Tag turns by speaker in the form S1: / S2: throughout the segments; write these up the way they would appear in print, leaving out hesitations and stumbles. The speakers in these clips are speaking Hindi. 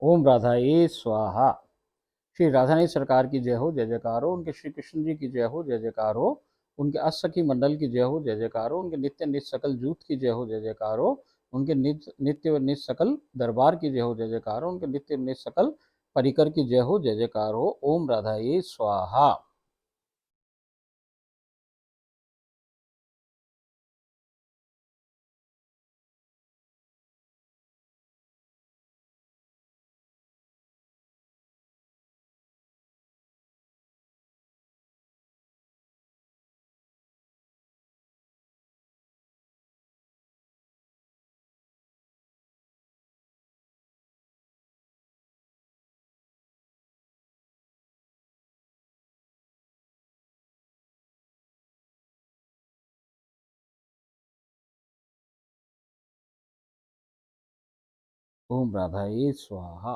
S1: ओम राधाए स्वाहा। श्री राधानी सरकार की जय हो, जय जयकार हो। उनके श्री कृष्ण जी की जय हो, जय जयकार हो। उनके अष्टसखी मंडल की जय हो, जय जयकार हो। उनके नित्य नित्य सकल जूथ की जय हो, जय जयकार हो। उनके नित्य नित्य नित्य सकल दरबार की जय हो, जय जयकार हो। उनके नित्य नित्य सकल परिकर की जय हो, जय जयकार हो। ओम राधाए स्वाहा। ओम राधाए स्वाहा।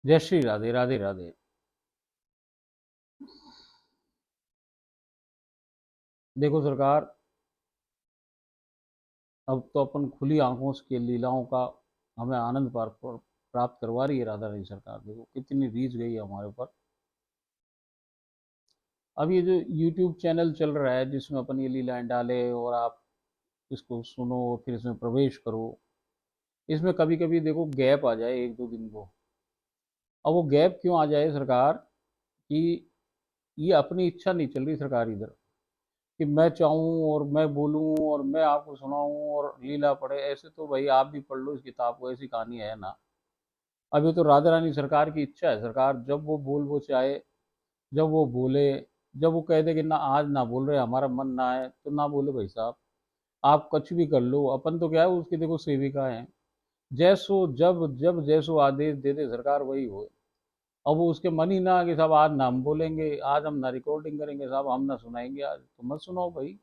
S1: जय श्री राधे, राधे राधे। देखो सरकार, अब तो अपन खुली आंखों के लीलाओं का हमें आनंद प्राप्त करवा रही है राधा रानी सरकार। देखो कितनी रीझ गई है हमारे ऊपर। अब ये जो यूट्यूब चैनल चल रहा है जिसमें अपन ये लीलाएं डाले और आप इसको सुनो फिर इसमें प्रवेश करो, इसमें कभी कभी देखो गैप आ जाए एक दो दिन को। अब वो गैप क्यों आ जाए सरकार कि ये अपनी इच्छा नहीं चल रही सरकार इधर कि मैं चाहूँ और मैं बोलूँ और मैं आपको सुनाऊँ और लीला पढ़े। ऐसे तो भाई आप भी पढ़ लो इस किताब को, ऐसी कहानी है ना। अब ये तो राधा रानी सरकार की इच्छा है। सरकार जब वो बोल वो चाहे, जब वो बोले, जब वो कह दे कि ना आज ना बोल रहे हमारा मन ना है तो ना बोले भाई साहब। आप कुछ भी कर लो, अपन तो क्या है उसकी देखो सेविका है। जैसो जब जब जैसो आदेश दे दे सरकार वही हो। अब वो उसके मन ही ना कि साहब आज ना हम बोलेंगे, आज हम ना रिकॉर्डिंग करेंगे, साहब हम ना सुनाएंगे, आज तो मत सुनाओ भाई।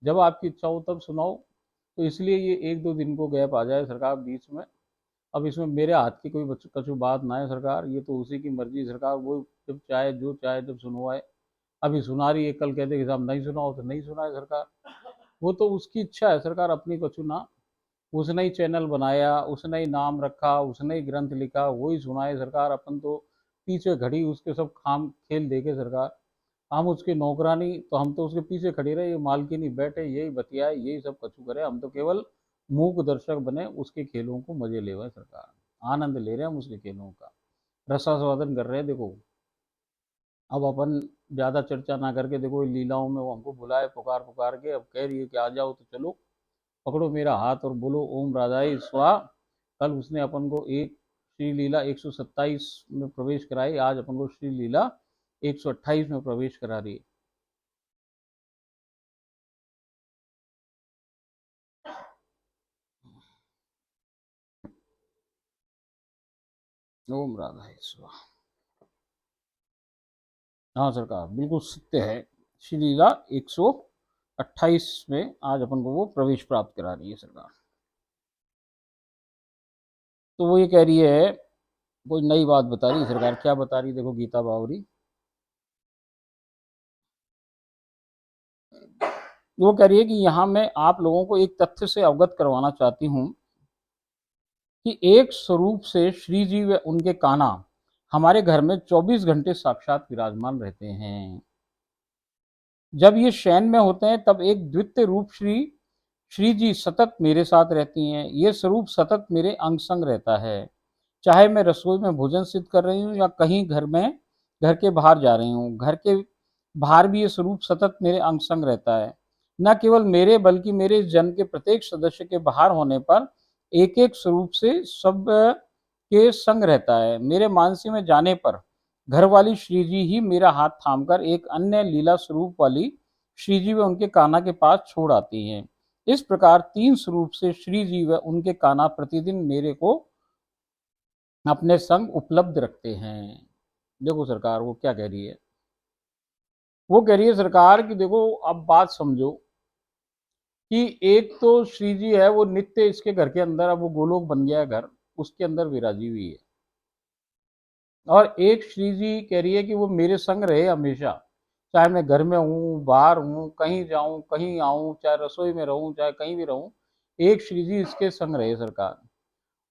S1: जब आपकी इच्छा हो तब सुनाओ। तो इसलिए ये एक दो दिन को गैप आ जाए सरकार बीच में। अब इसमें मेरे हाथ की कोई कछु बात ना है सरकार, ये तो उसी की मर्जी सरकार। वो जब चाहे जो चाहे जब सुनवाए। अभी सुना रही है, कल कहते कि साहब नहीं सुनाओ तो नहीं सुनाए सरकार। वो तो उसकी इच्छा है सरकार, अपनी कछु ना। उसने ही चैनल बनाया, उसने ही नाम रखा, उसने ही ग्रंथ लिखा, वही सुनाए सरकार। अपन तो पीछे खड़ी उसके सब खाम खेल देके सरकार। हम उसके नौकरानी तो हम तो उसके पीछे खड़ी रहे, ये मालकिनी बैठे यही बतियाए यही सब कछु करे। हम तो केवल मूक दर्शक बने, उसके खेलों को मजे ले रहे सरकार। आनंद ले रहे हैं हम उसके खेलों का, रसास्वादन कर रहे हैं। देखो अब अपन ज्यादा चर्चा ना करके, देखो लीलाओं में वो हमको बुलाए पुकार पुकार के, अब कह रही है कि आ जाओ तो चलो, पकड़ो मेरा हाथ और बोलो ओम राधाई स्वा। कल उसने अपन को एक श्री लीला 127 में प्रवेश कराई, आज अपन को श्री लीला 128 में प्रवेश करा रही है। ओम राधाई स्वा। हाँ सरकार बिल्कुल सत्य है। श्री लीला 128 में आज अपन को वो प्रवेश प्राप्त करा रही है सरकार। तो वो ये कह रही है, कोई नई बात बता रही है सरकार। क्या बता रही है देखो गीता बावरी। वो कह रही है कि यहाँ मैं आप लोगों को एक तथ्य से अवगत करवाना चाहती हूँ कि एक स्वरूप से श्री जी व उनके कान्हा हमारे घर में 24 घंटे साक्षात विराजमान रहते हैं। जब ये शयन में होते हैं तब एक द्वितीय रूप श्री श्री जी सतत मेरे साथ रहती हैं। ये स्वरूप सतत मेरे अंग संग रहता है, चाहे मैं रसोई में भोजन सिद्ध कर रही हूँ या कहीं घर के बाहर जा रही हूँ। घर के बाहर भी ये स्वरूप सतत मेरे अंग संग रहता है। न केवल मेरे बल्कि मेरे जन के प्रत्येक सदस्य के बाहर होने पर एक एक स्वरूप से सब के संग रहता है। मेरे मानसी में जाने पर घर वाली श्री जी ही मेरा हाथ थामकर एक अन्य लीला स्वरूप वाली श्री जी व उनके कान्हा के पास छोड़ आती हैं। इस प्रकार तीन स्वरूप से श्री जी व उनके कान्हा प्रतिदिन मेरे को अपने संग उपलब्ध रखते हैं। देखो सरकार वो क्या कह रही है। वो कह रही है सरकार कि देखो अब बात समझो कि एक तो श्री जी है वो नित्य इसके घर के अंदर, अब वो गोलोक बन गया है घर, उसके अंदर विराजी हुई है। और एक श्री जी कह रही है कि वो मेरे संग रहे हमेशा। चाहे मैं घर में हूँ, बाहर हूँ, कहीं जाऊँ, कहीं आऊँ, चाहे रसोई में रहूँ, चाहे कहीं भी रहूँ, एक श्री जी इसके संग रहे सरकार।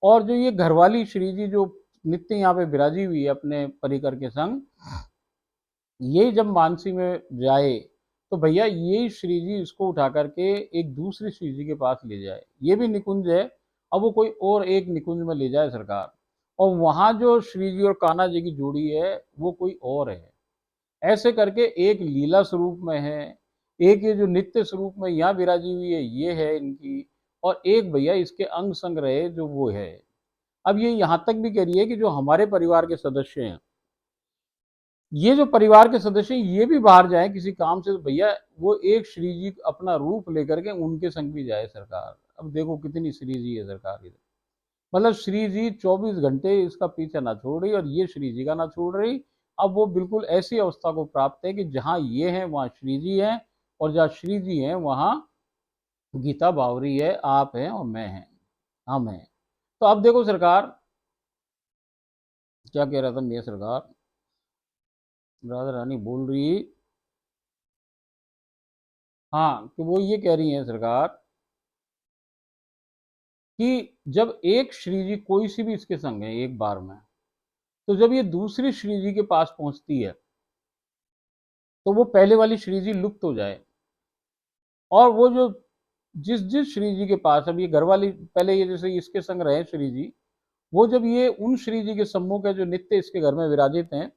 S1: और जो ये घरवाली श्री जी जो नित्य यहाँ पे विराजी हुई है अपने परिकर के संग, ये जब मानसी में जाए तो भैया यही श्री जी इसको उठा करके एक दूसरे श्री जी के पास ले जाए। ये भी निकुंज है, अब वो कोई और एक निकुंज में ले जाए सरकार, और वहां जो श्री जी और कान्हा जी की जोड़ी है वो कोई और है। ऐसे करके एक लीला स्वरूप में है, एक ये जो नित्य स्वरूप में यहाँ विराजी हुई है ये है इनकी, और एक भैया इसके अंग संग रहे जो वो है। अब ये यहाँ तक भी कह रही है कि जो हमारे परिवार के सदस्य हैं, ये जो परिवार के सदस्य ये भी बाहर जाए किसी काम से, तो भैया वो एक श्री जी अपना रूप लेकर के उनके संग भी जाए सरकार। अब देखो कितनी श्री जी है सरकार की, मतलब श्री जी 24 घंटे इसका पीछा ना छोड़ रही और ये श्री जी का ना छोड़ रही। अब वो बिल्कुल ऐसी अवस्था को प्राप्त है कि जहां ये है वहां श्री जी है, और जहां श्री जी है वहां गीता बावरी है, आप हैं और मैं हैं, हम हैं। तो अब देखो सरकार, क्या कह रहा था मैं सरकार, राधा रानी बोल रही, हाँ कि वो ये कह रही है सरकार कि जब एक श्री जी कोई सी भी इसके संग है एक बार में, तो जब ये दूसरी श्री जी के पास पहुंचती है तो वो पहले वाली श्री जी लुप्त हो जाए, और वो जो जिस जिस श्री जी के पास अब ये घर वाली पहले ये जैसे इसके संग रहे श्री जी, वो जब ये उन श्री जी के सम्मुख है जो नित्य इसके घर में विराजित हैं,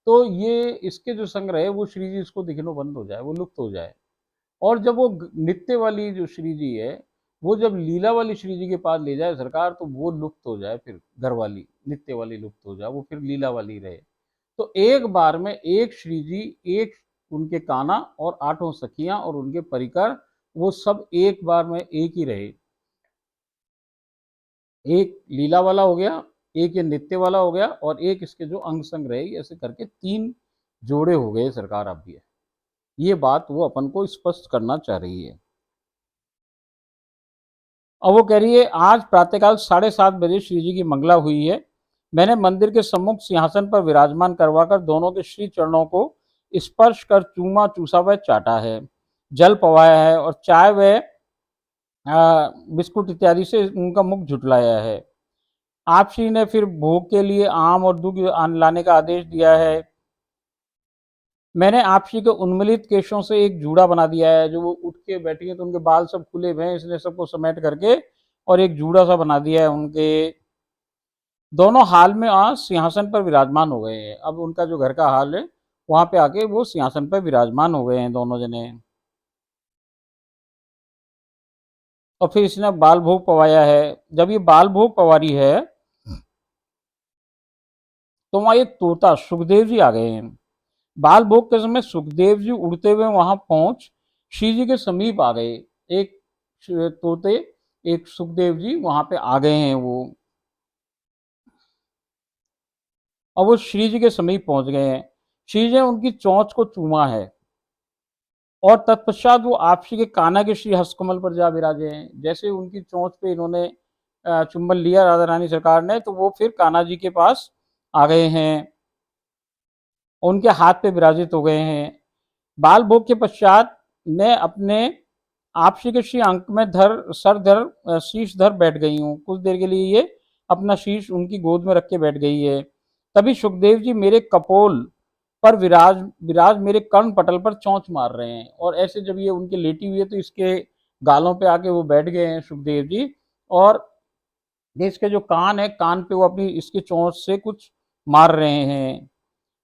S1: तो ये इसके जो संग रहे वो श्री जी इसको दिखना बंद हो जाए, वो लुप्त हो जाए। और जब वो नित्य वाली जो श्री जी है वो जब लीला वाली श्री जी के पास ले जाए सरकार, तो वो लुप्त हो जाए, फिर घर वाली नित्य वाली लुप्त हो जाए, वो फिर लीला वाली रहे। तो एक बार में एक श्री जी, एक उनके कान्हा और 8 सखियां और उनके परिकर, वो सब एक बार में एक ही रहे। एक लीला वाला हो गया, एक ये नित्य वाला हो गया, और एक इसके जो अंग संग रहे, ऐसे करके 3 जोड़े हो गए सरकार। अब ये बात वो अपन को स्पष्ट करना चाह रही है। अब वो कह रही है आज प्रातःकाल 7:30 बजे श्री जी की मंगला हुई है। मैंने मंदिर के सम्मुख सिंहासन पर विराजमान करवाकर दोनों के श्री चरणों को स्पर्श कर चूमा चूसा व चाटा है, जल पवाया है और चाय व बिस्कुट इत्यादि से उनका मुख झुटलाया है। आप श्री ने फिर भोग के लिए आम और दूध लाने का आदेश दिया है। मैंने आप श्री के उन्मलित केशों से एक जूड़ा बना दिया है, जो वो उठ के बैठी है तो उनके बाल सब खुले हुए हैं, इसलिए सबको समेट करके और एक जूड़ा सा बना दिया है उनके। दोनों हाल में सिंहासन पर विराजमान हो गए हैं। अब उनका जो घर का हाल है वहां पे आके वो सिंहासन पर विराजमान हो गए हैं दोनों जने। और फिर इसने बाल भोग पवाया है। जब ये बाल भोग पवा रही है तो वहां एक तोता सुखदेव जी आ गए हैं। बाल भोग के समय सुखदेव जी उड़ते हुए वहां पहुंच श्री जी के समीप आ गए। एक तोते, एक सुखदेव जी वहां पे आ गए हैं वो, और वो श्री जी के समीप पहुंच गए हैं। श्री जी ने उनकी चोंच को चूमा है, और तत्पश्चात वो आप श्री के कान्हा के श्री हस्तकमल पर जा विराजे हैं। जैसे उनकी चोंच पे इन्होंने चुंबन लिया राधा रानी सरकार ने, तो वो फिर कान्हा जी के पास आ गए हैं, उनके हाथ पे विराजित हो गए हैं। बाल भोग के पश्चात मैं अपने आप श्री के श्री अंक में शीश धर बैठ गई हूँ। कुछ देर के लिए ये अपना शीश उनकी गोद में रख के बैठ गई है। तभी सुखदेव जी मेरे कपोल पर विराज विराज मेरे कर्ण पटल पर चौंच मार रहे हैं, और ऐसे जब ये उनकी लेटी हुई है तो इसके गालों पे आके वो बैठ गए हैं सुखदेव जी, और इसके जो कान है कान पे वो अपनी इसकी चोंच से कुछ मार रहे हैं।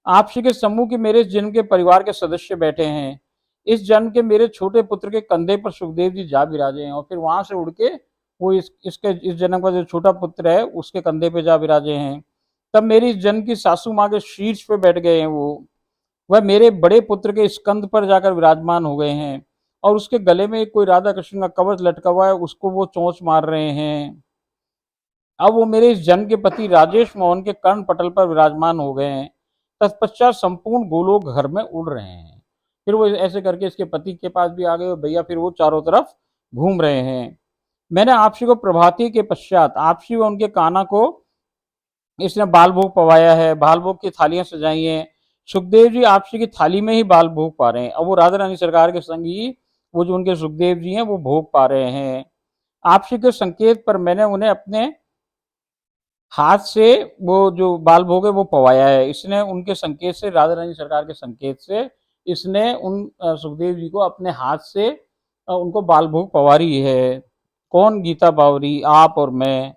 S1: आप श्री के समूह के मेरे जन्म के परिवार के सदस्य बैठे हैं। इस जन्म के मेरे छोटे पुत्र के कंधे पर सुखदेव जी जा विराजे हैं, और फिर वहां से उड़ के वो इसके इस जन्म का जो छोटा पुत्र है उसके कंधे पे जा विराजे हैं। तब मेरी इस जन्म की सासू माँ के शीर्ष पे बैठ गए हैं वो, वह मेरे बड़े पुत्र के स्कंद पर जाकर विराजमान हो गए हैं, और उसके गले में कोई राधा कृष्ण का कवच लटका हुआ है, उसको वो चोंच मार रहे हैं। अब वो मेरे इस जन्म के पति राजेश मोहन के कर्ण पटल पर विराजमान हो गए हैं। तत्पश्चात संपूर्ण गोलोक घर में उड़ रहे हैं। फिर वो ऐसे करके इसके पति के पास भी आ गए भैया, फिर वो चारों तरफ घूम रहे हैं। मैंने आपसी को प्रभाती के पश्चात आपसी व उनके कान्हा को इसने बाल भोग पवाया है, बाल भोग की थालियां सजाई हैं। सुखदेव जी आपसी की थाली में ही बाल भोग पा रहे हैं। अब वो राधा रानी सरकार के संग ही वो जो उनके सुखदेव जी हैं वो भोग पा रहे हैं। आपसी के संकेत पर मैंने उन्हें अपने हाथ से वो जो बाल भोग है वो पवाया है। इसने उनके संकेत से, राधा रानी सरकार के संकेत से इसने उन सुखदेव जी को अपने हाथ से उनको बाल भोग पवा रही है। कौन? गीता बावरी, आप और मैं।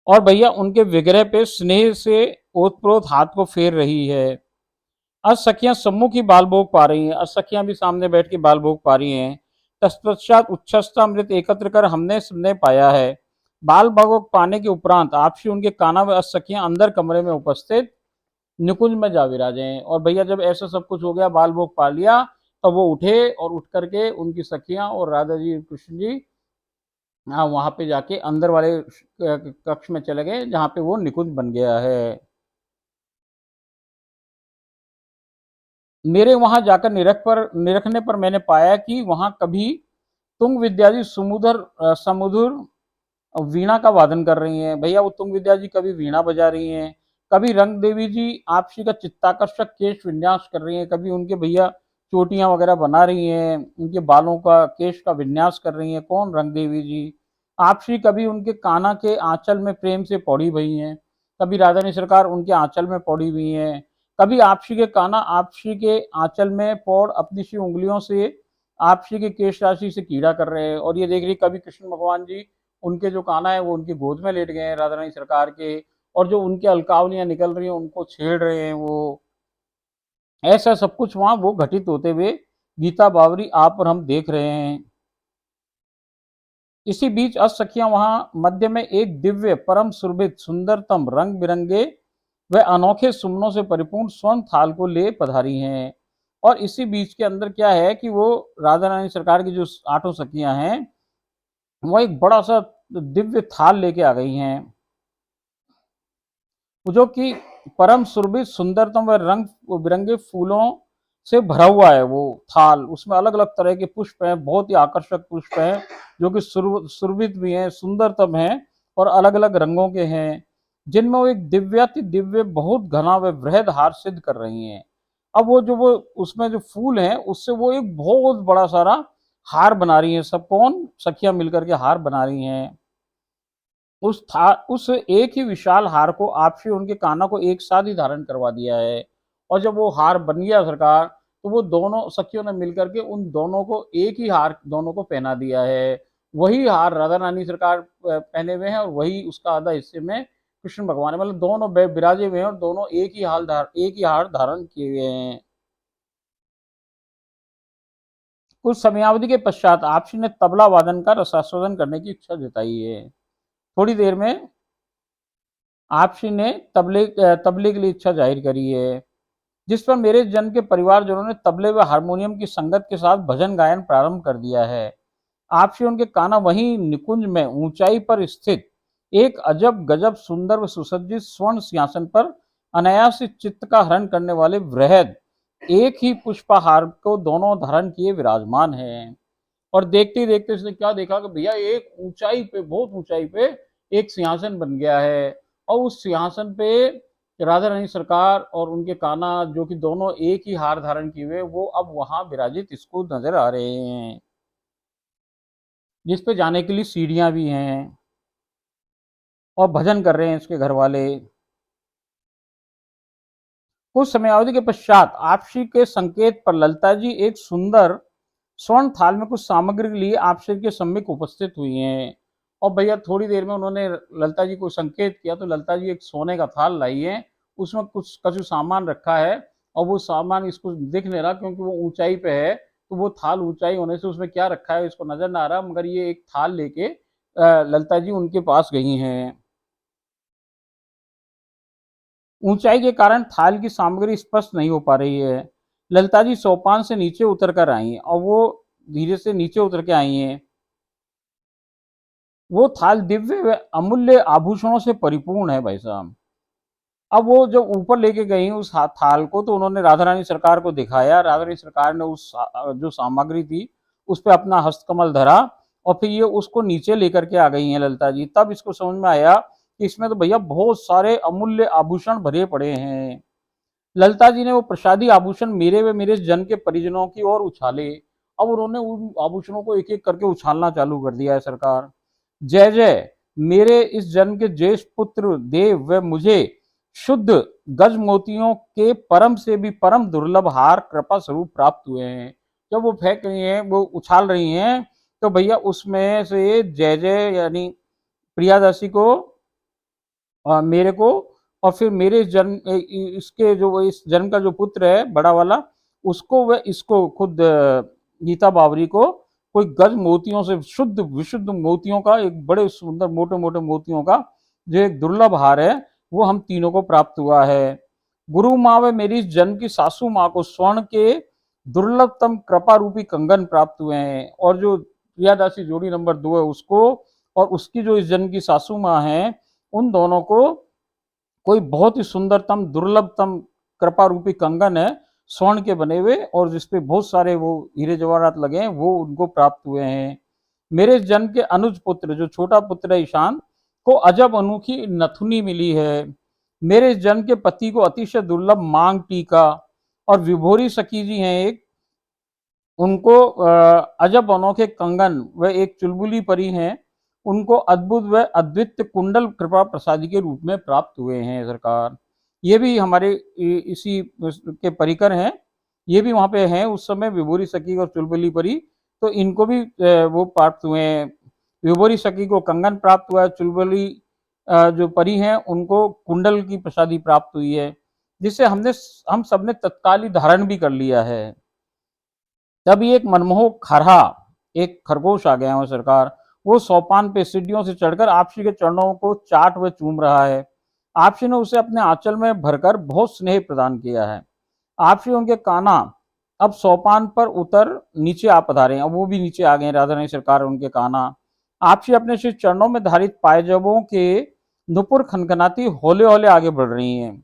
S1: और भैया उनके विग्रह पे स्नेह से ओतप्रोत हाथ को फेर रही है। आज सखियां सम्मुख ही बाल भोग पा रही हैं। आज सखियां भी सामने बैठ के बाल भोग पा रही हैं। तत्पश्चात उच्छ्वस्तामृत एकत्र कर हमने सबने पाया है। बाल भोग पाने के उपरांत आपसी उनके काना व सखियां अंदर कमरे में उपस्थित निकुंज में जा विराजे हैं। और भैया जब ऐसा सब कुछ हो गया, बाल भोग पा लिया, तब वो उठे और उठ करके उनकी सखियां और राधा जी कृष्ण जी हाँ वहां पे जाके अंदर वाले कक्ष में चले गए जहाँ पे वो निकुंज बन गया है। मेरे वहां जाकर निरखने पर मैंने पाया कि वहां कभी तुंग विद्या जी समुधुर वीणा का वादन कर रही हैं। भैया वो तुंग विद्या जी कभी वीणा बजा रही हैं, कभी रंग देवी जी आपसी का चित्ताकर्षक केश विन्यास कर रही हैं, कभी उनके भैया चोटियां वगैरह बना रही हैं, उनके बालों का केश का विन्यास कर रही हैं। कौन? रंग देवी जी। आपसी कभी उनके काना के आंचल में प्रेम से पौड़ी हुई हैं, कभी राधा रानी सरकार उनके आंचल में पौड़ी हुई हैं, कभी आपसी के काना आपसी के आंचल में पौड़ अपनी सी उंगलियों से आपसी के केश राशि से कीड़ा कर रहे हैं। और ये देख रही कभी कृष्ण भगवान जी उनके जो काना है वो उनकी गोद में लेट गए हैं राधा रानी सरकार के, और जो उनके अलकावलियां निकल रही हैं उनको छेड़ रहे हैं वो। ऐसा सब कुछ वहां वो घटित होते हुए गीता बावरी आप और हम देख रहे हैं। इसी बीच असखियां वहां मध्य में एक दिव्य परम सुरभित सुंदरतम रंग बिरंगे व अनोखे सुमनों से परिपूर्ण स्वर्ण थाल को ले पधारी हैं। और इसी बीच के अंदर क्या है कि वो राधा रानी सरकार की जो आठों सखियां हैं वो एक बड़ा सा दिव्य थाल लेके आ गई हैं, जो कि परम सुरभि सुंदरतम व रंग बिरंगे फूलों से भरा हुआ है। वो थाल, उसमें अलग अलग तरह के पुष्प हैं, बहुत ही आकर्षक पुष्प हैं, जो कि सुरभित भी हैं, सुंदरतम हैं और अलग अलग रंगों के हैं, जिनमें वो एक दिव्याति दिव्य बहुत घना व वृहद हार सिद्ध कर रही हैं। अब वो उसमें जो फूल हैं उससे वो एक बहुत बड़ा सारा हार बना रही हैं। सब कौन? सखियां मिलकर के हार बना रही हैं। उस एक ही विशाल हार को आपसी उनके कानों को एक साथ ही धारण करवा दिया है। और जब वो हार बन गया सरकार, तो वो दोनों सखियों ने मिलकर के उन दोनों को एक ही हार दोनों को पहना दिया है। वही हार राधा रानी सरकार पहने हुए हैं और वही उसका आधा हिस्से में कृष्ण भगवान है। मतलब दोनों विराजे हुए हैं और दोनों एक ही हार धारण किए हुए हैं। कुछ समयावधि के पश्चात आपसी ने तबला वादन का रसास्वादन करने की इच्छा जताई है। थोड़ी देर में आपसी ने तबले के लिए इच्छा जाहिर करी है, जिस पर मेरे जन के परिवारजनों ने तबले व हारमोनियम की संगत के साथ भजन गायन प्रारंभ कर दिया है। आपसी उनके काना वहीं निकुंज में ऊंचाई पर स्थित एक अजब गजब सुंदर व सुसज्जित स्वर्ण सिंहासन पर अनायास चित्त का हरण करने वाले वृहद एक ही पुष्पहार को दोनों धारण किए विराजमान है। और देखते ही देखते उसने क्या देखा कि भैया एक ऊंचाई पे, बहुत ऊंचाई पे एक सिंहासन बन गया है, और उस सिंहासन पे राधा रानी सरकार और उनके कान्हा जो कि दोनों एक ही हार धारण किए हुए वो अब वहां विराजित इसको नजर आ रहे हैं, जिस पे जाने के लिए सीढ़ियां भी हैं, और भजन कर रहे हैं इसके घर वाले। कुछ समयावधि के पश्चात आपसी के संकेत पर ललिता जी एक सुंदर स्वर्ण थाल में कुछ सामग्री के लिए आपसे के सम्मुख उपस्थित हुई हैं। और भैया थोड़ी देर में उन्होंने ललिता जी को संकेत किया तो ललिता जी एक सोने का थाल लाई है, उसमें कुछ सामान रखा है, और वो सामान इसको दिख नहीं रहा क्योंकि वो ऊंचाई पे है, तो वो थाल ऊंचाई होने से उसमें क्या रखा है इसको नजर ना आ रहा, मगर ये एक थाल लेके ललिता जी उनके पास गई हैं। ऊंचाई के कारण थाल की सामग्री स्पष्ट नहीं हो पा रही है। ललिता जी सोपान से नीचे उतर कर आई हैं, और वो धीरे से नीचे उतर के आई हैं। वो थाल दिव्य व अमूल्य आभूषणों से परिपूर्ण है भाई साहब। अब वो जब ऊपर लेके गई उस थाल को, तो उन्होंने राधा रानी सरकार को दिखाया। राधा रानी सरकार ने उस जो सामग्री थी उस पर अपना हस्तकमल धरा, और फिर ये उसको नीचे लेकर के आ गई हैं ललिता जी। तब इसको समझ में आया कि इसमें तो भैया बहुत सारे अमूल्य आभूषण भरे पड़े हैं। ललिता जी ने वो प्रसादी आभूषण मेरे व मेरे जन के परिजनों की ओर उछाले। अब उन्होंने उन आभूषणों को एक एक करके उछालना चालू कर दिया है सरकार। जय जय, मेरे इस जन्म के ज्येष्ठ पुत्र देव व मुझे शुद्ध गज मोतियों के परम से भी परम दुर्लभ हार कृपा स्वरूप प्राप्त हुए हैं। जब वो फेंक रही हैं, वो उछाल रही हैं, तो भैया उसमें से जय जय यानी प्रियादासी को, मेरे को, और फिर मेरे जन्म इसके जो इस जन्म का जो पुत्र है बड़ा वाला, उसको व इसको खुद गीता बावरी को कोई गज मोतियों से शुद्ध विशुद्ध मोतियों का एक बड़े सुंदर मोटे मोटे मोतियों का जो एक दुर्लभ हार है वो हम तीनों को प्राप्त हुआ है। गुरु माँ व मेरी इस जन्म की सासू माँ को स्वर्ण के दुर्लभतम कृपा रूपी कंगन प्राप्त हुए हैं, और जो प्रियादासी जोड़ी नंबर 2 है उसको, और उसकी जो इस जन्म की सासू माँ है, उन दोनों को कोई बहुत ही सुंदरतम दुर्लभतम कृपा रूपी कंगन है स्वर्ण के बने हुए, और जिसपे बहुत सारे वो हीरे जवाहरात लगे हैं, वो उनको प्राप्त हुए हैं। मेरे जन्म के अनुज पुत्र जो छोटा पुत्र है ईशान को अजब अनोखी नथुनी मिली है। मेरे जन्म के पति को अतिशय दुर्लभ मांग टीका, और विभोरी सखी जी हैं एक, उनको अजब अनोखे कंगन व एक चुलबुली परी हैं, उनको अद्भुत व अद्वितीय कुंडल कृपा प्रसादी के रूप में प्राप्त हुए हैं सरकार। ये भी हमारे इसी के परिकर हैं, ये भी वहां पे हैं उस समय विभोरी सखी और चुलबुली परी, तो इनको भी वो प्राप्त हुए हैं। विभोरी सखी को कंगन प्राप्त हुआ है, चुलबुली जो परी हैं उनको कुंडल की प्रसादी प्राप्त हुई है, जिसे हम सबने तत्काल ही धारण भी कर लिया है। तभी एक मनमोहक खरहा, एक खरगोश आ गया है सरकार, वो सोपान पे सीढ़ियों से चढ़कर आपसी के चरणों को चाट व चूम रहा है। आपसी ने उसे अपने आंचल में भरकर बहुत स्नेह प्रदान किया है। आपसी उनके काना अब सोपान पर उतर नीचे आ पधारे हैं, अब वो भी नीचे आ गए राधा रानी सरकार उनके काना। आपसी अपने श्री चरणों में धारित पायजबों के नुपुर खनखनाती होले होले आगे बढ़ रही हैं।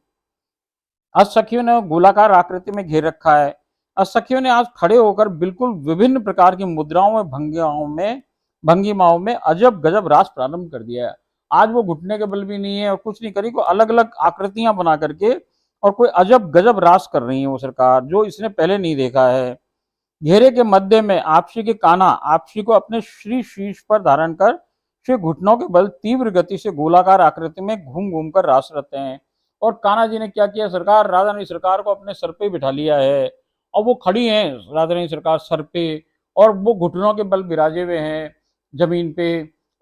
S1: असखियों ने गोलाकार आकृति में घेर रखा है। असखियों ने आज खड़े होकर बिल्कुल विभिन्न प्रकार की मुद्राओं में भंगिमाओं में अजब गजब रास प्रारंभ कर दिया है। आज वो घुटने के बल भी नहीं है और कुछ नहीं करी, कोई अलग अलग आकृतियां बना करके और कोई अजब गजब रास कर रही है वो सरकार, जो इसने पहले नहीं देखा है। घेरे के मध्य में आपसी के काना आपसी को अपने श्री शीश पर धारण कर श्री घुटनों के बल तीव्र गति से गोलाकार आकृति में घूम घूम कर रास रहते हैं। और कान्हा जी ने क्या किया सरकार, राधा रानी सरकार को अपने सर पे बिठा लिया है, और वो खड़ी हैं राधा रानी सरकार सर पे, और वो घुटनों के बल विराजे हुए हैं जमीन पे,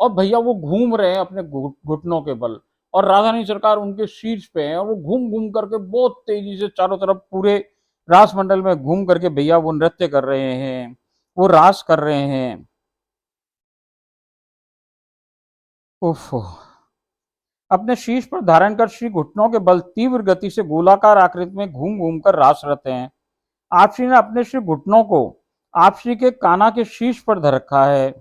S1: और भैया वो घूम रहे हैं अपने घुटनों के बल, और राधा रानी सरकार उनके शीर्ष पे हैं, और वो घूम घूम करके बहुत तेजी से चारों तरफ पूरे रास मंडल में घूम करके भैया वो नृत्य कर रहे हैं, वो रास कर रहे हैं। उफ, अपने शीश पर धारण कर श्री घुटनों के बल तीव्र गति से गोलाकार आकृति में घूम घूम कर रास रहते हैं। आपसी ने अपने श्री घुटनों को आपसी के काना के शीश पर धर रखा है।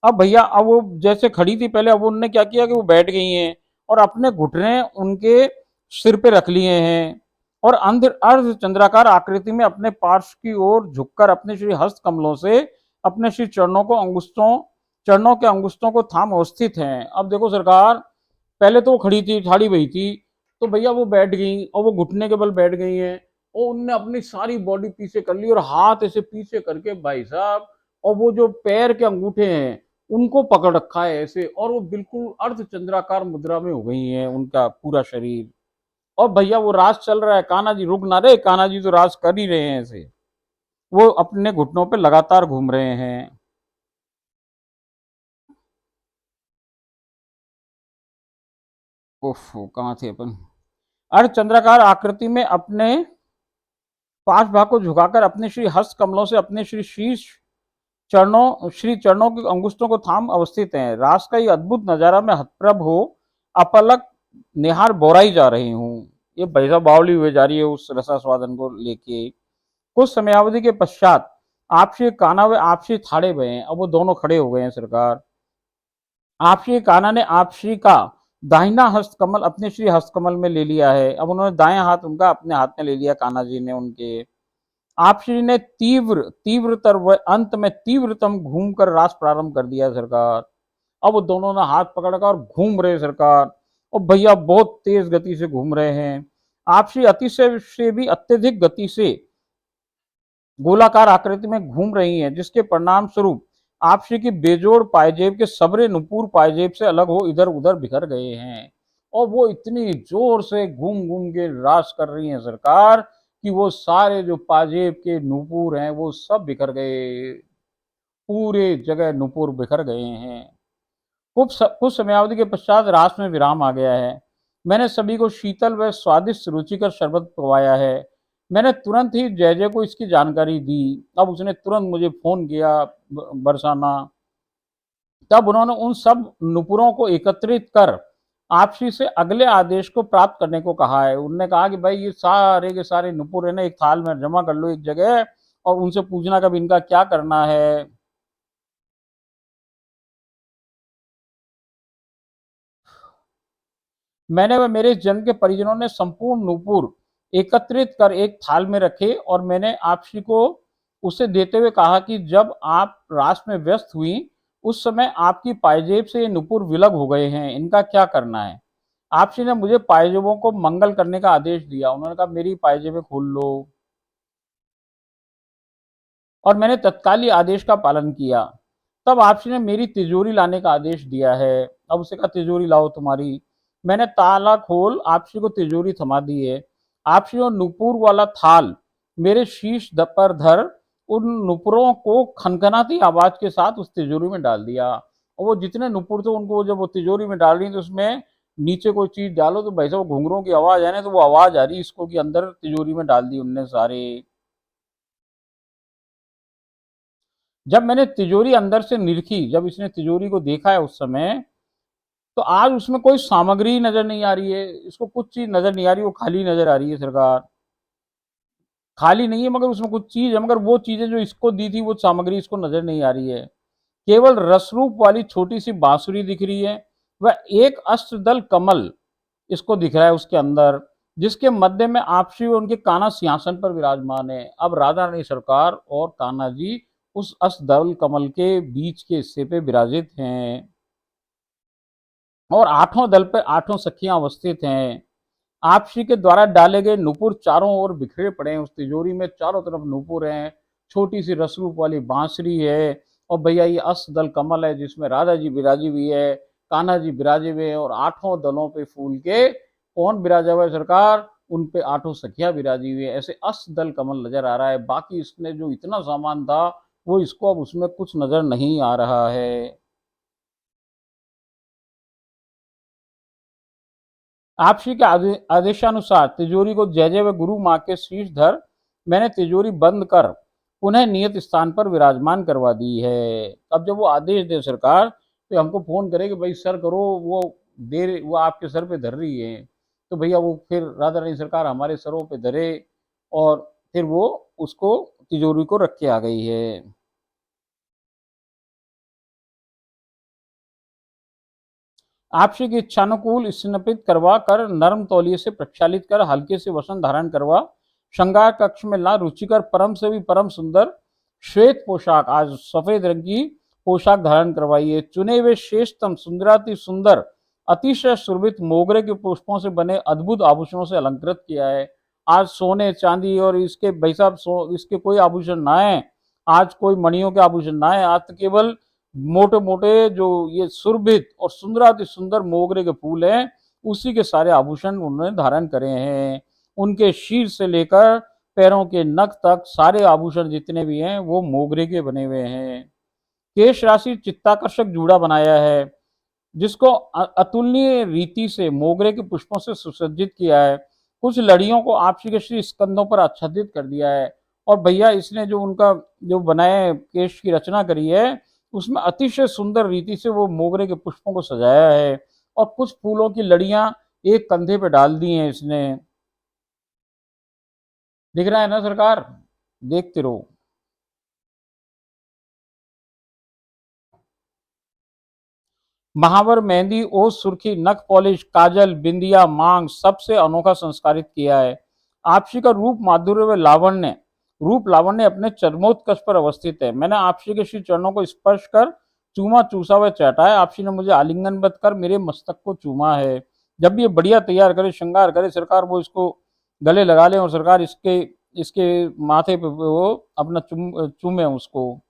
S1: अब भैया अब वो जैसे खड़ी थी पहले, अब उन्होंने क्या किया कि वो बैठ गई हैं और अपने घुटने उनके सिर पे रख लिए हैं, और अर्ध चंद्राकार आकृति में अपने पार्श्व की ओर झुककर अपने श्री हस्त कमलों से अपने श्री चरणों के अंगुष्ठों को थाम अवस्थित हैं। अब देखो सरकार, पहले तो वो खड़ी थी ठाड़ी हुई थी, तो भैया वो बैठ गई और वो घुटने के बल बैठ गई हैं, और उनने अपनी सारी बॉडी पीछे कर ली और हाथ ऐसे पीछे करके भाई साहब, और वो जो पैर के अंगूठे हैं उनको पकड़ रखा है ऐसे, और वो बिल्कुल अर्ध चंद्राकार मुद्रा में हो गई है उनका पूरा शरीर। और भैया वो रास चल रहा है, कान्हा जी रुक ना रहे, कान्हा जी तो रास कर ही रहे हैं ऐसे, वो अपने घुटनों पे लगातार घूम रहे हैं। उफ, कहाँ थे अपन। अर्ध चंद्राकार आकृति में अपने पांच भाग को झुकाकर अपने श्री हस्त कमलों से अपने श्री शीश चरणों के अंगुष्ठों को थाम अवस्थित हैं। रास का ये अद्भुत नजारा मैं हतप्रभ हो अपलक निहार बोराई जा रही हूँ। ये भैसा बावली हुए जा रही है उस रसास्वादन को लेके। कुछ समयावधि के पश्चात आपसी कान्हा व आपसी थाड़े हुए हैं, अब वो दोनों खड़े हो गए हैं सरकार। आपसी कान्हा ने आपसी का दाहिना हस्तकमल अपने श्री हस्तकमल में ले लिया है, अब उन्होंने दाएं हाथ उनका अपने हाथ में ले लिया कान्हा जी ने उनके। आप श्री ने तीव्रतर व अंत में तीव्रतम घूमकर रास प्रारंभ कर दिया सरकार। अब वो दोनों ने हाथ पकड़कर और घूम रहे सरकार, और भैया बहुत तेज गति से घूम रहे हैं। आपसी अतिशय से भी अत्यधिक गति से गोलाकार आकृति में घूम रही हैं, जिसके परिणाम स्वरूप आपसी की बेजोड़ पायजेब के सबरे नुपुर पायजेब से अलग हो इधर उधर बिखर गए हैं। और वो इतनी जोर से घूम घूम के रास कर रही हैं सरकार कि वो सारे जो पाजेब के नुपुर हैं वो सब बिखर गए, पूरे जगह नुपुर बिखर गए हैं। कुछ समयावधि के पश्चात रास में विराम आ गया है। मैंने सभी को शीतल व स्वादिष्ट रुचिकर शरबत पवाया है। मैंने तुरंत ही जय जय को इसकी जानकारी दी। अब उसने तुरंत मुझे फोन किया, बरसाना। तब उन्होंने उन सब नुपुरों को एकत्रित कर आपसी से अगले आदेश को प्राप्त करने को कहा है। उन्होंने कहा कि भाई ये सारे के सारे नुपुर है ना, एक थाल में जमा कर लो एक जगह, और उनसे पूछना कब इनका क्या करना है। मैंने व मेरे जन के परिजनों ने संपूर्ण नूपुर एकत्रित कर एक थाल में रखे, और मैंने आपसी को उसे देते हुए कहा कि जब आप रास में व्यस्त हुई उस समय आपकी पायजेब से ये नुपुर विलग हो गए हैं, इनका क्या करना है। आपसी ने मुझे पायजेबों को मंगल करने का आदेश दिया। उन्होंने कहा मेरी पायजेबें खोल लो, और मैंने तत्काल आदेश का पालन किया। तब आपसी ने मेरी तिजोरी लाने का आदेश दिया है। अब उसे कहा तिजोरी लाओ तुम्हारी। मैंने ताला खोल आपसी को तिजोरी थमा दी है। आपसी ने नुपुर वाला थाल मेरे शीश पर धर उन नुपुरों को खनखनाती आवाज के साथ उस तिजोरी में डाल दिया। और वो जितने नुपुर थे उनको जब वो तिजोरी में डाल रही तो उसमें नीचे कोई चीज डालो तो भाई साहब घुंघरों की आवाज है ना, तो वो आवाज आ रही इसको कि अंदर तिजोरी में डाल दी उनने सारे। जब मैंने तिजोरी अंदर से निरखी, जब इसने तिजोरी को देखा है उस समय, तो आज उसमें कोई सामग्री नजर नहीं आ रही है, इसको कुछ चीज नजर नहीं आ रही, वो खाली नजर आ रही है सरकार। खाली नहीं है मगर उसमें कुछ चीज है, मगर वो चीजें जो इसको दी थी वो सामग्री इसको नजर नहीं आ रही है। केवल रसरूप वाली छोटी सी बांसुरी दिख रही है, वह एक अष्टदल कमल इसको दिख रहा है उसके अंदर, जिसके मध्य में आपसी और उनके कान्हा सिंहासन पर विराजमान है। अब राधा रानी सरकार और कान्हा जी उस अष्टदल कमल के बीच के हिस्से पे विराजित हैं, और आठों दल पर आठों सखियां अवस्थित हैं। आपसी के द्वारा डाले गए नुपुर चारों ओर बिखरे पड़े हैं। उस तिजोरी में चारों तरफ नुपुर हैं, छोटी सी रसरूप वाली बांसुरी है, और भैया ये अष्टदल कमल है जिसमें राधा जी विराजी हुई है, कान्हा जी विराजे हुए हैं, और आठों दलों पे फूल के कौन विराजा हुआ है सरकार, उन पे आठों सखियां विराजी हुई है। ऐसे अष्टदल कमल नजर आ रहा है। बाकी इसने जो इतना सामान था वो इसको अब उसमें कुछ नजर नहीं आ रहा है। आपसी के आदेशानुसार तिजोरी को जय जय व गुरु माँ के शीश धर मैंने तिजोरी बंद कर पुनः नियत स्थान पर विराजमान करवा दी है। अब जब वो आदेश दे सरकार तो हमको फोन करे कि भाई सर करो, वो देर वो आपके सर पे धर रही है, तो भैया वो फिर राधा रानी सरकार हमारे सरों पे धरे, और फिर वो उसको तिजोरी को रख के आ गई है। आपसी की इच्छानुकूल स्नपित करवा कर नर्म तौलिए से प्रक्षालित कर हल्के से वसन धारण करवा श्रृंगार कक्ष में ला रुचिकर परम से भी परम सुंदर श्वेत पोशाक, आज सफेद रंग की पोशाक धारण करवाई है। चुने हुए श्रेष्ठतम सुंदराति सुंदर अतिशय सुरभित मोगरे के पुष्पों से बने अद्भुत आभूषणों से अलंकृत किया है। आज सोने चांदी और इसके भाई साहब इसके कोई आभूषण ना है, आज कोई मणियों के आभूषण ना है, आज तो केवल मोटे मोटे जो ये सुरभित और सुंदराति सुंदर मोगरे के फूल हैं उसी के सारे आभूषण उन्होंने धारण करे हैं। उनके शीर से लेकर पैरों के नख तक सारे आभूषण जितने भी हैं वो मोगरे के बने हुए हैं। केश राशि चित्ताकर्षक जूड़ा बनाया है, जिसको अतुलनीय रीति से मोगरे के पुष्पों से सुसज्जित किया है। कुछ लड़ियों को आपसी के श्री स्कंदों पर आच्छादित कर दिया है। और भैया इसने जो उनका जो बनाए केश की रचना करी है उसमें अतिशय सुंदर रीति से वो मोगरे के पुष्पों को सजाया है, और कुछ फूलों की लड़ियां एक कंधे पे डाल दी हैं इसने। दिख रहा है ना सरकार, देखते रहो। महावर मेहंदी ओस सुर्खी नख पॉलिश काजल बिंदिया मांग सबसे अनोखा संस्कारित किया है। आपसी का रूप माधुर्य व लावण्य अपने चरमोत्कर्ष पर अवस्थित है। मैंने आपसी के श्री चरणों को स्पर्श कर चूमा चूसा व चाटा है। आपसी ने मुझे आलिंगनबद्ध कर मेरे मस्तक को चूमा है। जब भी ये बढ़िया तैयार करे, श्रृंगार करे सरकार, वो इसको गले लगा ले और सरकार इसके इसके माथे पे वो अपना चूमे उसको।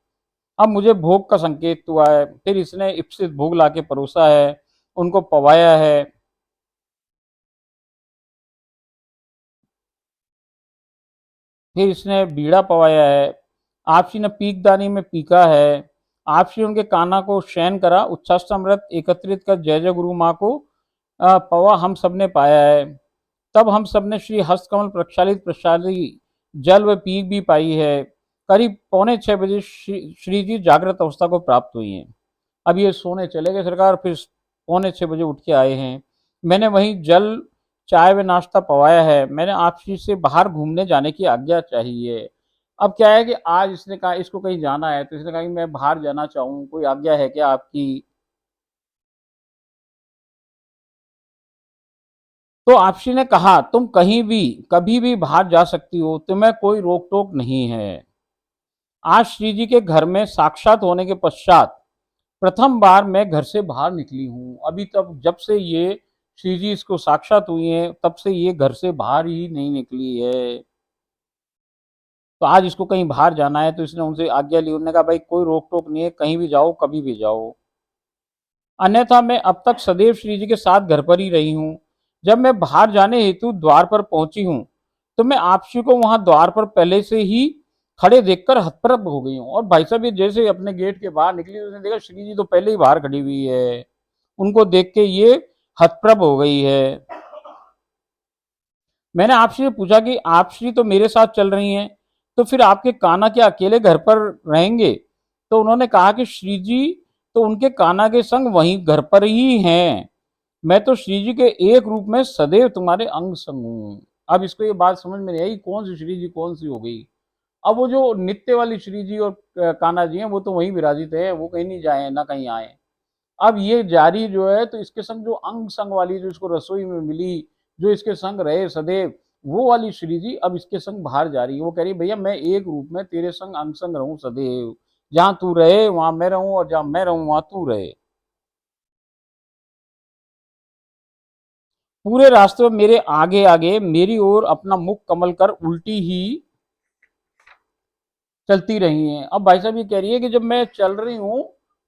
S1: अब मुझे भोग का संकेत हुआ है। फिर इसने इप्सित भोग लाके परोसा है, उनको पवाया है। फिर इसने बीड़ा पवाया है। आपसी ने पीकदानी में पीका है। आपसी उनके काना को शयन करा, उच्छाष्टामृत एकत्रित कर जय जय गुरु माँ को पवा हम सबने पाया है। तब हम सबने श्री हस्तकमल प्रक्षालित प्रसादी जल व पीक भी पाई है। करीब 5:45 बजे श्री जी जागृत अवस्था को प्राप्त हुई हैं। अब ये सोने चले गए सरकार, फिर 5:45 बजे उठ के आए हैं। मैंने वहीं जल चाय व नाश्ता पवाया है। मैंने आपसी से बाहर घूमने जाने की आज्ञा चाहिए। अब क्या है कि आज इसने कहा इसको कहीं जाना है, तो इसने कहा कि मैं बाहर जाना चाहूँ, कोई आज्ञा है क्या आपकी? तो आपसी ने कहा तुम कहीं भी कभी भी बाहर जा सकती हो, तुम्हें कोई रोक टोक नहीं है। आज श्री जी के घर में साक्षात होने के पश्चात प्रथम बार मैं घर से बाहर निकली हूँ। अभी तक जब से ये श्री जी इसको साक्षात हुई है, तब से ये घर से बाहर ही नहीं निकली है। तो आज इसको कहीं बाहर जाना है, तो इसने उनसे आज्ञा ली। उन्होंने कहा भाई कोई रोक टोक नहीं है, कहीं भी जाओ, कभी भी जाओ। अन्यथा मैं अब तक सदैव श्री जी के साथ घर पर ही रही हूँ। जब मैं बाहर जाने हेतु द्वार पर पहुंची हूँ, तो मैं आपसी को वहां द्वार पर पहले से ही खड़े देखकर हतप्रभ हो गई हूँ। और भाई साहब ये जैसे अपने गेट के बाहर निकली, उसने देखा श्री जी तो पहले ही बाहर खड़ी हुई है। उनको देख के ये हतप्रभ हो गई है। मैंने आपसे पूछा कि आप श्री तो मेरे साथ चल रही हैं, तो फिर आपके कान्हा क्या अकेले घर पर रहेंगे? तो उन्होंने कहा कि श्री जी तो उनके कान्हा के संग वहीं घर पर ही हैं। मैं तो श्री जी के एक रूप में सदैव तुम्हारे अंग संग हूँ। अब इसको ये बात समझ में नहीं आई, कौन सी श्री जी कौन सी हो गई। अब वो जो नित्य वाली श्री जी और कान्हा जी हैं, वो तो वहीं विराजित है, वो कहीं नहीं जाए ना कहीं आए। अब ये जारी जो है, तो इसके संग जो अंग संग वाली जो इसको रसोई में मिली, जो इसके संग रहे सदैव, वो वाली श्री जी अब इसके संग बाहर जा रही है। वो कह रही भैया मैं एक रूप में तेरे संग अंग संग रहूं सदैव, जहां तू रहे वहां मैं रहूं, और जहां मैं रहूं वहां तू रहे। पूरे रास्ते में मेरे आगे आगे मेरी ओर अपना मुख कमल कर उल्टी ही चलती रही हैं। अब भाई साहब ये कह रही है कि जब मैं चल रही हूँ,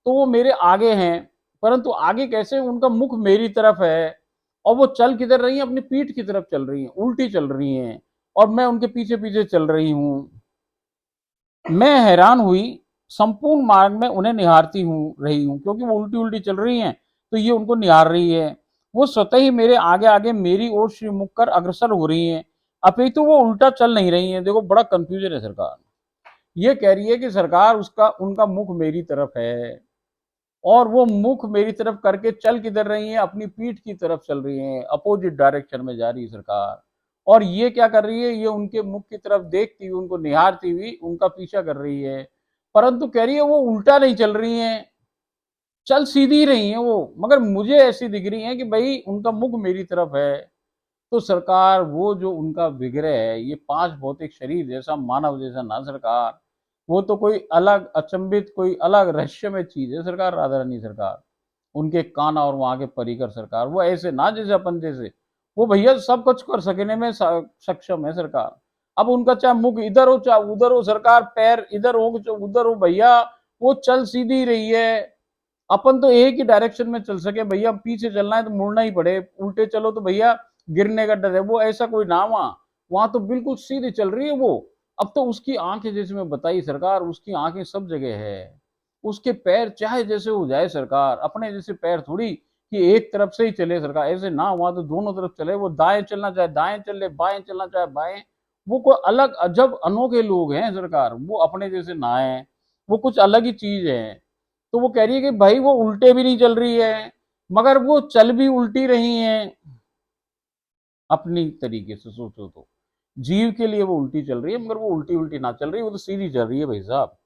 S1: तो वो मेरे आगे हैं, परंतु आगे कैसे, उनका मुख मेरी तरफ है। और वो चल किधर रही हैं, अपनी पीठ की तरफ चल रही हैं, उल्टी चल रही हैं, और मैं उनके पीछे पीछे चल रही हूँ। मैं हैरान हुई, संपूर्ण मार्ग में उन्हें निहारती हूँ रही हूँ, क्योंकि वो उल्टी उल्टी चल रही हैं, तो ये उनको निहार रही है। वो स्वतः ही मेरे आगे आगे मेरी ओर श्रीमुख कर अग्रसर हो रही हैं, अपितु वो उल्टा चल नहीं रही हैं। देखो बड़ा कंफ्यूजन है सरकार। ये कह रही है कि सरकार उसका उनका मुख मेरी तरफ है, और वो मुख मेरी तरफ करके चल किधर रही है, अपनी पीठ की तरफ चल रही है, अपोजिट डायरेक्शन में जा रही है सरकार। और ये क्या कर रही है, ये उनके मुख की तरफ देखती हुई, उनको निहारती हुई उनका पीछा कर रही है। परंतु कह रही है वो उल्टा नहीं चल रही है, चल सीधी रही है वो, मगर मुझे ऐसी दिख रही है कि भाई उनका मुख मेरी तरफ है। तो सरकार वो जो उनका विग्रह है, ये 5 भौतिक शरीर जैसा मानव जैसा ना सरकार, वो तो कोई अलग अचंभित कोई अलग रहस्यमय चीज है सरकार, राधा रानी सरकार। उनके कान और वहां के परिकर सरकार, वो ऐसे ना जैसे अपन जैसे, वो भैया सब कुछ कर सकने में सक्षम है सरकार। अब उनका चाहे मुख इधर हो चाहे उधर हो सरकार, पैर इधर हो चाहे उधर हो भैया, वो चल सीधी रही है। अपन तो एक ही डायरेक्शन में चल सके भैया, पीछे चलना है तो मुड़ना ही पड़े, उल्टे चलो तो भैया गिरने का डर है। वो ऐसा कोई ना, वहां तो बिल्कुल सीधी चल रही है वो। अब तो उसकी आंखें जैसे मैं बताई सरकार, उसकी आंखें सब जगह है। उसके पैर चाहे जैसे हो जाए सरकार, अपने जैसे पैर थोड़ी कि एक तरफ से ही चले सरकार, ऐसे ना, वहां तो दोनों तरफ चले। वो दाएं चलना चाहे दाएं चले, बाएं चलना चाहे बाएं। वो कोई अलग अजब अनोखे लोग हैं सरकार, वो अपने जैसे ना है, वो कुछ अलग ही चीज है। तो वो कह रही है कि भाई वो उल्टे भी नहीं चल रही है, मगर वो चल भी उल्टी रही है। अपनी तरीके से सोचो तो जीव के लिए वो उल्टी चल रही है, मगर वो उल्टी उल्टी ना चल रही, वो तो सीधी चल रही है भाई साहब।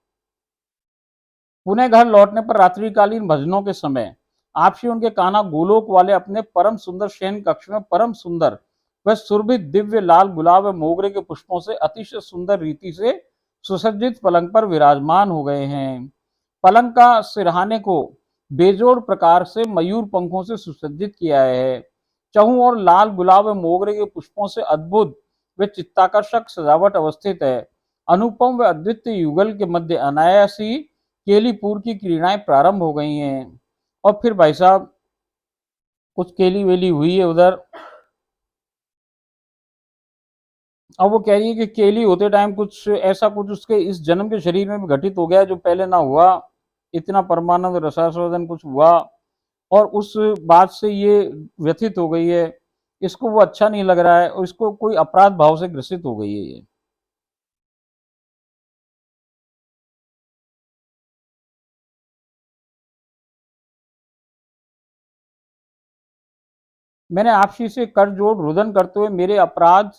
S1: पुणे घर लौटने पर रात्रिकालीन भजनों के समय आपसी उनके कान्हा गोलोक वाले अपने परम सुंदर शयन कक्ष में परम सुंदर व सुरभित दिव्य लाल गुलाब व मोगरे के पुष्पों से अतिशय सुंदर रीति से सुसज्जित पलंग पर विराजमान हो गए हैं। पलंग का सिरहाने को बेजोड़ प्रकार से मयूर पंखों से सुसज्जित किया है। चहु और लाल गुलाब व मोगरे के पुष्पों से अद्भुत व चित्ताकर्षक सजावट अवस्थित है। अनुपम व अद्वितीय युगल के मध्य अनायासी केलीपुर की क्रीड़ाएं प्रारंभ हो गई हैं। और फिर भाई साहब कुछ केली वेली हुई है उधर। अब वो कह रही है कि केली होते टाइम कुछ ऐसा कुछ उसके इस जन्म के शरीर में भी घटित हो गया जो पहले ना हुआ। इतना परमानंद रसास्वादन कुछ हुआ और उस बात से ये व्यथित हो गई है। इसको वो अच्छा नहीं लग रहा है और इसको कोई अपराध भाव से ग्रसित हो गई है ये। मैंने आपसी से कर जोड़ रुदन करते हुए मेरे अपराध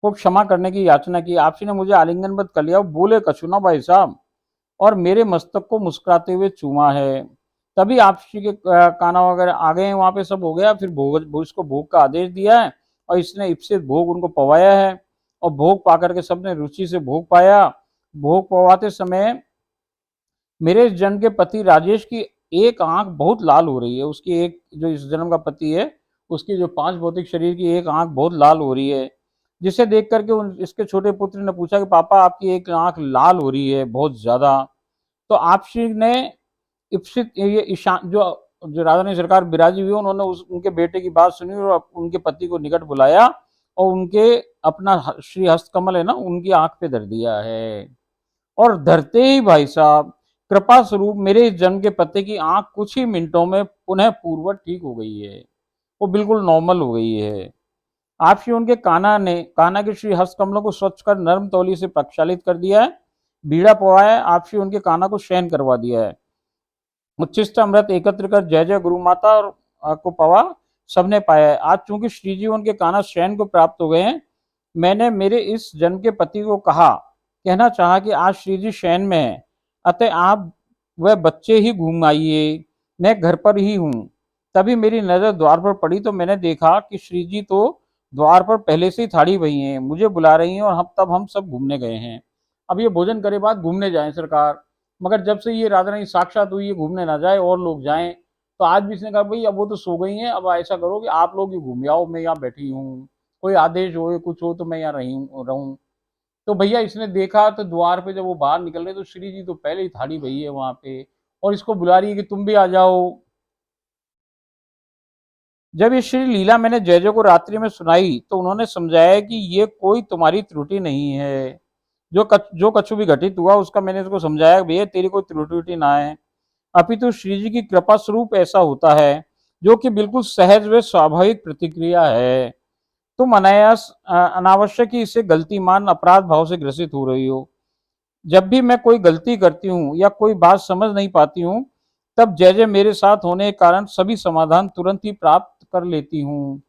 S1: को क्षमा करने की याचना की। आपसी ने मुझे आलिंगनबद्ध कर लिया। बोले कछु ना भाई साहब और मेरे मस्तक को मुस्कुराते हुए चूमा है। तभी आपसी के काना वगैरह आ गए हैं, वहां पे सब हो गया। फिर भोग इसको भोग का आदेश दिया है और इसने इप्सित भोग उनको पवाया है और भोग पा करके सबने रुचि से भोग पाया। भोग पवाते समय मेरे इस जन्म के पति राजेश की एक आंख बहुत लाल हो रही है। उसकी एक जो इस जन्म का पति है उसकी जो 5 भौतिक शरीर की एक आंख बहुत लाल हो रही है। जिसे देख करके इसके छोटे पुत्र ने पूछा कि पापा आपकी एक आंख लाल हो रही है बहुत ज्यादा। तो आप श्री ने इप्सित ये ईशान जो जो राधा रानी सरकार बिराजी हुई उन्होंने उनके बेटे की बात सुनी और उनके पति को निकट बुलाया और उनके अपना श्री हस्त कमल है ना उनकी आंख पे धर दिया है। और धरते ही भाई साहब कृपा स्वरूप मेरे इस जन्म के पति की आंख कुछ ही मिनटों में पुनः पूर्ववत ठीक हो गई है। वो बिल्कुल नॉर्मल हो गई है। आप श्री उनके काना के श्री हस्त कमलों को स्वच्छ कर नर्म तौली से प्रक्षालित कर दिया है। बीड़ा पवाया। आप श्री उनके काना को शयन करवा दिया है। उच्छिष्ट अमृत एकत्र कर जय जय गुरु माता और को पवा सबने पाया है। आज चूंकि श्री जी उनके काना शयन को प्राप्त हो गए हैं, मैंने मेरे इस जन्म के पति को कहना चाहा कि आज श्री जी शयन में है, अतः आप वह बच्चे ही घूम आइए, मैं घर पर ही हूँ। तभी मेरी नजर द्वार पर पड़ी तो मैंने देखा कि श्री जी तो द्वार पर पहले से ही थाड़ी हुई हैं, मुझे बुला रही हैं और हम सब घूमने गए हैं। अब ये भोजन करे बाद घूमने जाए सरकार। मगर जब से ये राधा रानी साक्षात हुई है घूमने ना जाए और लोग जाएं। तो आज भी इसने कहा भाई अब वो तो सो गई हैं, अब ऐसा करो कि आप लोग ही घूम आओ, मैं यहाँ बैठी हूँ, कोई आदेश हो कुछ हो तो मैं यहाँ रही रहूं। तो भैया इसने देखा तो द्वार पे जब वो बाहर निकल रहे तो श्री जी तो पहले ही थाड़ी भई है वहां पे और इसको बुला रही है कि तुम भी आ जाओ। जब ये श्री लीला मैंने जय जय को रात्रि में सुनाई तो उन्होंने समझाया कि ये कोई तुम्हारी त्रुटि नहीं है। जो कछु भी घटित हुआ उसका मैंने इसको समझाया भैया तेरी कोई त्रुटि ना है, अपितु श्री जी की कृपा स्वरूप ऐसा होता है जो कि बिल्कुल सहज व स्वाभाविक प्रतिक्रिया है। तुम अनायास अनावश्यक ही इसे गलती मान अपराध भाव से ग्रसित हो रही हो। जब भी मैं कोई गलती करती हूँ या कोई बात समझ नहीं पाती हूँ तब जय जय मेरे साथ होने के कारण सभी समाधान तुरंत ही प्राप्त कर लेती हूँ।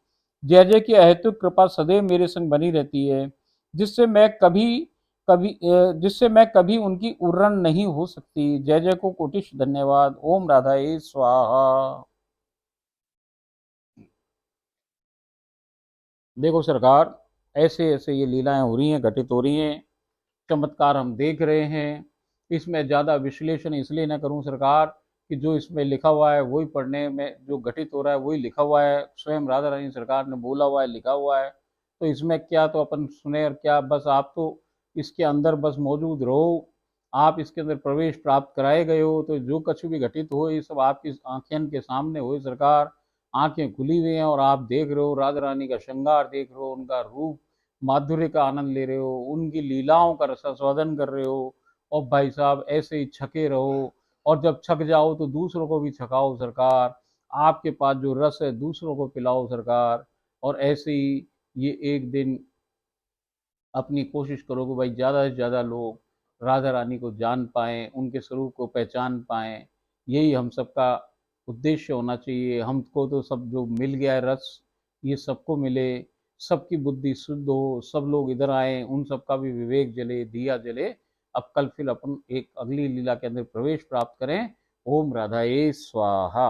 S1: जय जय की अहेतुक कृपा सदैव मेरे संग बनी रहती है, जिससे मैं कभी जिससे मैं कभी उनकी उर्रण नहीं हो सकती। जय जय को कोटिश धन्यवाद। ओम राधाए स्वाहा। देखो सरकार ऐसे ऐसे ये लीलाएं हो रही हैं, घटित हो रही हैं, चमत्कार हम देख रहे हैं। इसमें ज़्यादा विश्लेषण इसलिए ना करूं सरकार कि जो इसमें लिखा हुआ है वही पढ़ने में, जो घटित हो रहा है वही लिखा हुआ है, स्वयं राधा रानी सरकार ने बोला हुआ है, लिखा हुआ है। तो इसमें क्या तो अपन सुने और क्या, बस आप तो इसके अंदर बस मौजूद रहो, आप इसके अंदर प्रवेश प्राप्त कराए गए हो। तो जो कुछ भी घटित हो ये सब आपकी आंखें के सामने हो सरकार। आंखें खुली हुई हैं और आप देख रहे हो राधा रानी का श्रृंगार, देख रहे हो उनका रूप माधुर्य का आनंद ले रहे हो, उनकी लीलाओं का रसास्वादन कर रहे हो। और भाई साहब ऐसे ही छके रहो और जब छक जाओ तो दूसरों को भी छकाओ सरकार। आपके पास जो रस है दूसरों को पिलाओ सरकार। और ऐसे ही ये एक दिन अपनी कोशिश करो कि भाई ज़्यादा से ज़्यादा लोग राधा रानी को जान पाएँ, उनके स्वरूप को पहचान पाएँ। यही हम सबका उद्देश्य होना चाहिए। हमको तो सब जो मिल गया है रस ये सबको मिले, सबकी बुद्धि शुद्ध हो, सब लोग इधर आए, उन सबका भी विवेक जले, दिया जले। अब कल फिर अपन एक अगली लीला के अंदर प्रवेश प्राप्त करें। ओम राधाए स्वाहा।